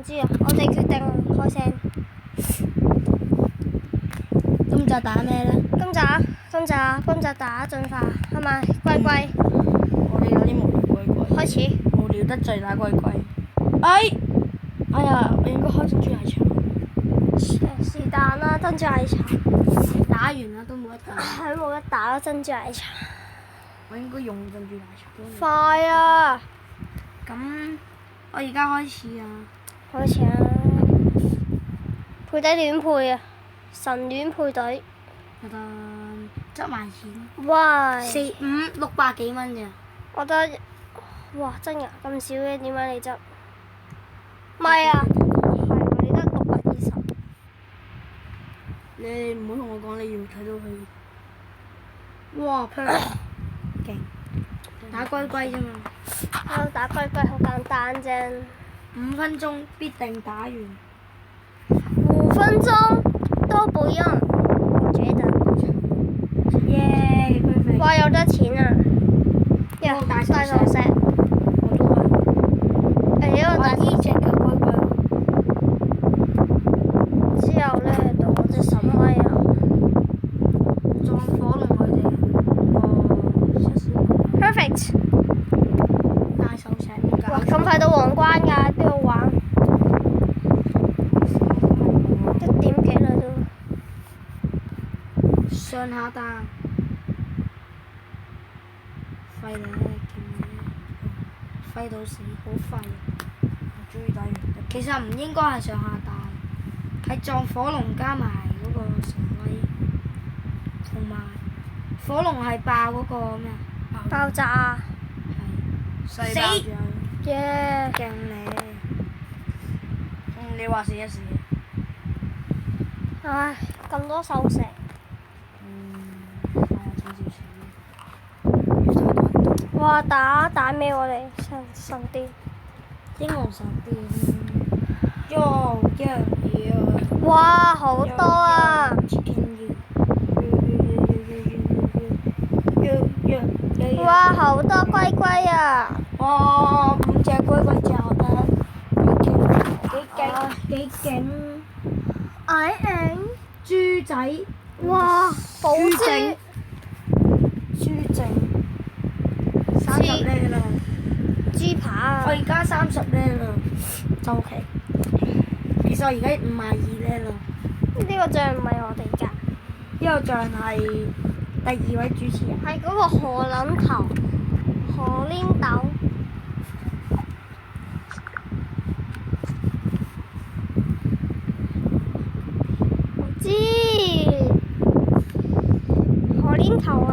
知啊，我哋決定開聲。今集打咩咧？今集打進化，係咪？龜龜，我哋有啲無聊龜龜。開始。無聊得滯打龜龜。哎呀，我應該開珍珠奶茶。是但啦，珍珠奶茶。打完啦，都冇得打。係冇得打啦，珍珠奶茶。我應該用珍珠奶茶。快啊！咁，我而家開始啊。開始啊！配底亂配啊！神亂配對。得執埋錢。喂！ 600幾蚊咋？我覺得，哇！真㗎咁少嘅，點解你執？唔係啊，係你得620。你唔好同我講你要睇到佢。哇 perfect 勁！打龜龜啫嘛。打龜龜好簡單啫。 5分鐘必定打完。5分鐘都不用，我覺得。耶！佢肥。哇！有得錢啊！呀，大頭石。我都係。因為大呢隻嘅龜龜。之後咧，到我隻神威啊！撞火龍佢哋。Perfect。大手石。哇！咁快到皇冠㗎，邊度玩？1點幾啦都。上下單。廢咧，廢到死，好廢。我終於打完。其實唔應該係上下單，係撞火龍加埋嗰個神威，同埋火龍係爆嗰個咩啊？爆炸啊！係。死！耶！勁你。你話死一死。唉，咁多獸石。係啊，少少錢。哇！打咩我哋神啲？英雄神殿。喲！哇！好多啊！哇！好多龜龜啊！哇！5隻龜龜就得，幾勁！矮矮豬仔。哇！寶珠。豬正。30呢啦。豬扒啊！我而家30呢啦，周期。其實我而家52呢啦。呢個像唔係我哋㗎。呢個像係第2位主持人。係嗰個河撚頭，河黏豆。我知。河黏頭啊！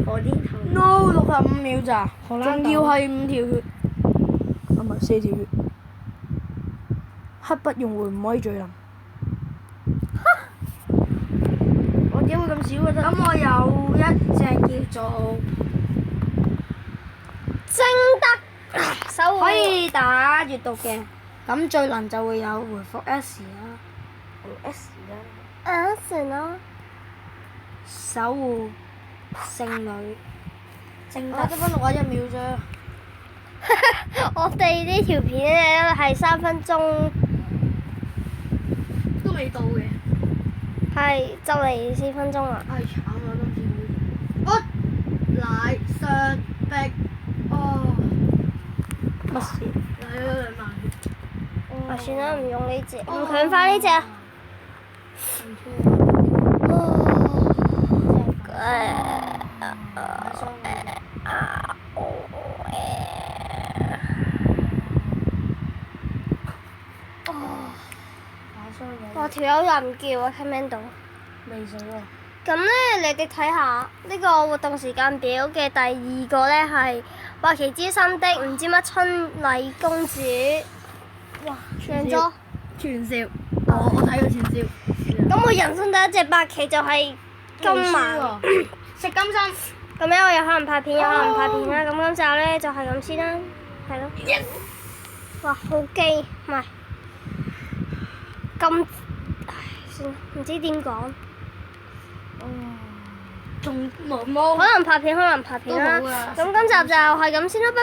河黏頭。No 65秒咋？仲要係5條血。唔係4條血。刻不容緩，唔可以聚能。我點會咁少嘅啫？咁我有一隻叫做精德守護。可以打閱讀嘅，咁最能就會有回復 S 啦，回 S 啦。算啦。守護聖女。精德得返61秒啫。我哋呢條片咧係3分鐘。都未到嘅。係就嚟4分鐘啦。唉慘啊！今次好。奶上壁。乜事？算啦，唔用呢隻，唔強化呢隻。哇！條友又唔叫啊，聽唔聽到？未死喎。咁咧，你哋睇下呢個活動時間表嘅第2個咧係話奇之心的唔知乜春麗公主。哇！贏咗。傳銷。我睇過傳銷。咁我人生第一隻白棋就係金馬。食金心。咁咧，我有可能拍片，有可能唔拍片啦。咁今集咧就係咁先啦，係咯。哇！好機，唔係咁，唉，算啦，唔知點講。仲冇。可能拍片，可能唔拍片啦。咁今集就係咁先啦，拜拜。